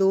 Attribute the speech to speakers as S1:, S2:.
S1: 2